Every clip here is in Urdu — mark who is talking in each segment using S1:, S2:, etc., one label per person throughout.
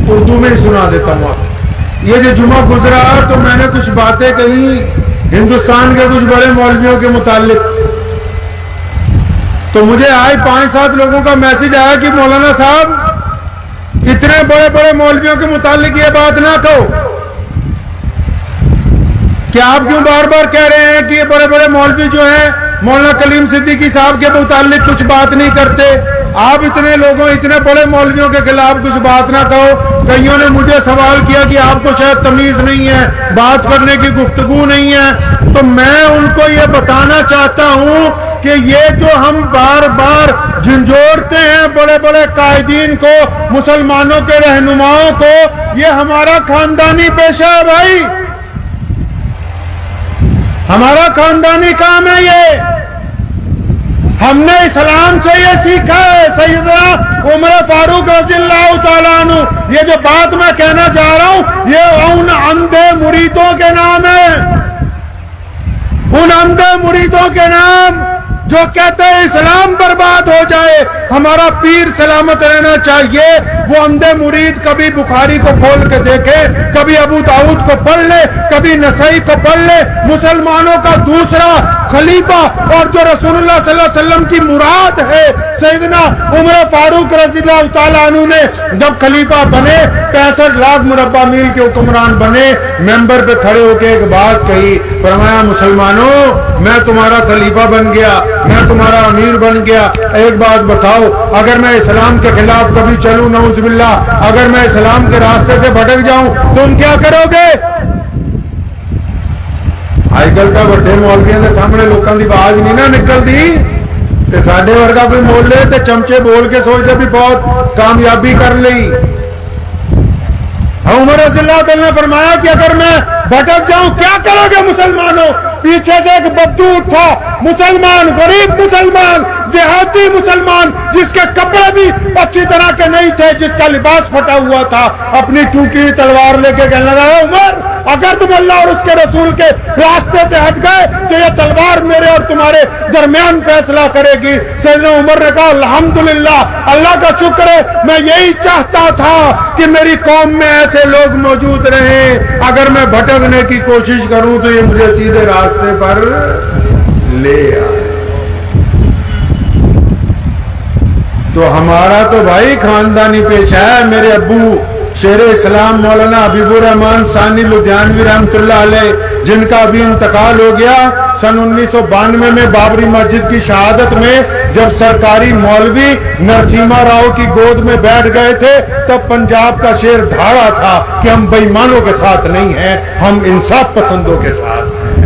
S1: اردو میں ہی سنا دیتا ہوں آپ. یہ جو جمعہ گزرا تو میں نے کچھ باتیں کہی ہندوستان کے کچھ بڑے مولویوں کے متعلق, تو مجھے آئے 5-7 لوگوں کا میسج آیا کہ مولانا صاحب اتنے بڑے بڑے مولویوں کے متعلق یہ بات نہ کہو. کہ آپ کیوں بار بار کہہ رہے ہیں کہ یہ بڑے بڑے مولوی جو ہیں مولانا کلیم صدیقی صاحب کے متعلق کچھ بات نہیں کرتے, آپ اتنے لوگوں اتنے بڑے مولویوں کے خلاف کچھ بات نہ کہو. کئیوں نے مجھے سوال کیا کہ آپ کو شاید تمیز نہیں ہے, بات کرنے کی گفتگو نہیں ہے. تو میں ان کو یہ بتانا چاہتا ہوں کہ یہ جو ہم بار بار جھنجھوڑتے ہیں بڑے بڑے قائدین کو, مسلمانوں کے رہنماؤں کو, یہ ہمارا خاندانی پیشہ ہے بھائی, ہمارا خاندانی کام ہے. یہ ہم نے اسلام سے یہ سیکھا ہے. سیدنا عمر فاروق رضی اللہ تعالیٰ عنہ, یہ جو بات میں کہنا چاہ رہا ہوں یہ ان اندھے مریدوں کے نام ہے, ان اندھے مریدوں کے نام جو کہتے ہیں اسلام برباد ہو جائے, ہمارا پیر سلامت رہنا چاہیے. وہ اندھے مرید کبھی بخاری کو کھول کے دیکھے, کبھی ابو داؤد کو پڑھ لے, کبھی نسائی کو پڑھ لے. مسلمانوں کا دوسرا خلیفہ اور جو رسول اللہ صلی اللہ علیہ وسلم کی مراد ہے سیدنا عمر فاروق رضی اللہ تعالیٰ عنہ نے جب خلیفہ بنے 65 لاکھ مربع میل کے حکمران بنے, ممبر پہ کھڑے ہو کے ایک بات کہی, فرمایا مسلمانوں میں تمہارا خلیفہ بن گیا, میں تمہارا امیر بن گیا, ایک بات بتاؤ اگر میں اسلام کے خلاف کبھی چلوں نعوذ باللہ, اگر میں اسلام کے راستے سے بھٹک جاؤں تم کیا کرو گے؟ آج کل کا بڑے مولویوں کے سامنے لوگوں کی آواز نہیں نہ نکلتی تے ساڈے ورگا کوئی مول لے تے چمچے بول کے سوچتے بھی بہت کامیابی کر لی. عمر رضی اللہ عنہ نے فرمایا کہ اگر میں بھٹک جاؤں کیا کرو گے مسلمانوں؟ پیچھے سے ایک بدو اٹھا, مسلمان, غریب مسلمان, دیہاتی مسلمان, جس کے کپڑے بھی اچھی طرح کے نہیں تھے, جس کا لباس پھٹا ہوا تھا, اپنی ٹوٹی تلوار لے کے کہنے لگا عمر اگر تم اللہ اور اس کے رسول کے راستے سے ہٹ گئے تو یہ تلوار میرے اور تمہارے درمیان فیصلہ کرے گی. سیدنا عمر نے کہا الحمدللہ, اللہ کا شکر ہے, میں یہی چاہتا تھا کہ میری قوم میں ایسے لوگ موجود رہیں, اگر میں بھٹکنے کی کوشش کروں تو یہ مجھے سیدھے راستے پر لے آئے. تو ہمارا تو بھائی خاندانی پیشہ ہے. میرے ابو شیر اسلام مولانا حبیب الرحمان ثانی لدھیانوی رحمۃ اللہ علیہ, جن کا ابھی انتقال ہو گیا سن 1992 میں بابری مسجد کی شہادت میں, جب سرکاری مولوی نرسیما راؤ کی گود میں بیٹھ گئے تھے تب پنجاب کا شیر دھاڑا تھا کہ ہم بے ایمانوں کے ساتھ نہیں ہیں, ہم انصاف پسندوں کے ساتھ ہیں.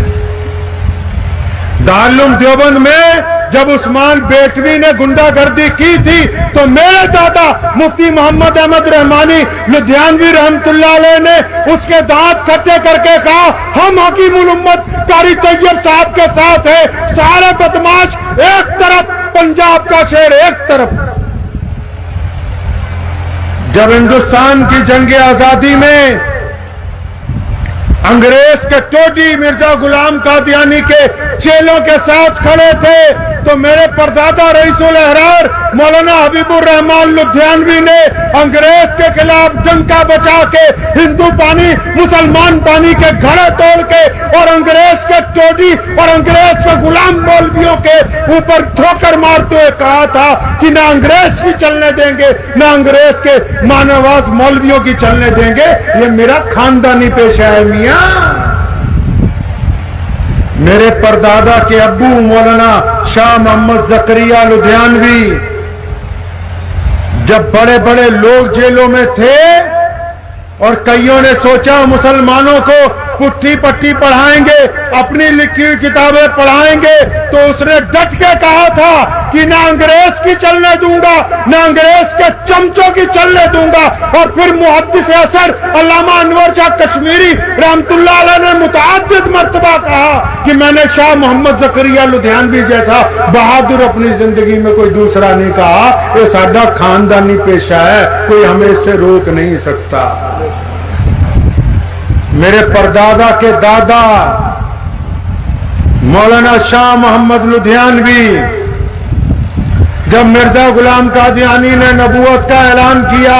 S1: دارالعلوم دیوبند میں جب عثمان بیٹوی نے گنڈا گردی کی تھی تو میرے دادا مفتی محمد احمد رحمانی لدھیانوی رحمت اللہ علیہ نے اس کے دانت کھٹے کر کے کہا ہم حکیم الامت قاری طیب صاحب کے ساتھ ہیں, سارے بدماش ایک طرف, پنجاب کا شیر ایک طرف. جب ہندوستان کی جنگ آزادی میں انگریز کے ٹوڈی مرزا غلام قادیانی کے چیلوں کے ساتھ کھڑے تھے تو میرے پردادا رئیس الاحرار مولانا حبیب الرحمان لدھیانوی نے انگریز کے خلاف ڈنکا بچا کے ہندو پانی مسلمان پانی کے گھڑے توڑ کے اور انگریز کے ٹوڈی اور انگریز کے غلام مولویوں کے اوپر ٹھوکر مارتے ہوئے کہا تھا کہ نہ انگریز بھی چلنے دیں گے نہ انگریز کے مانواز مولویوں کی چلنے دیں گے. یہ میرا خاندانی پیشہ ہے میاں. میرے پردادا کے ابو مولانا شاہ محمد زکریا لدھیانوی جب بڑے بڑے لوگ جیلوں میں تھے اور کئیوں نے سوچا مسلمانوں کو پٹھی پٹھی پڑھائیں گے, اپنی لکھی ہوئی کتابیں پڑھائیں گے, تو اس نے ڈٹ کے کہا تھا کہ نہ انگریز کی چلنے دوں گا نہ انگریز کے چمچوں کی چلنے دوں گا. اور پھر محدث اثر علامہ انور شاہ کشمیری رحمت اللہ علیہ نے متعدد مرتبہ کہا کہ میں نے شاہ محمد زکریا لدھیانوی جیسا بہادر اپنی زندگی میں کوئی دوسرا نہیں کہا. یہ ساڈا خاندانی پیشہ ہے, کوئی ہمیں اس سے روک نہیں سکتا. میرے پردادا کے دادا مولانا شاہ محمد لدھیانوی جب مرزا غلام قادیانی نے نبوت کا اعلان کیا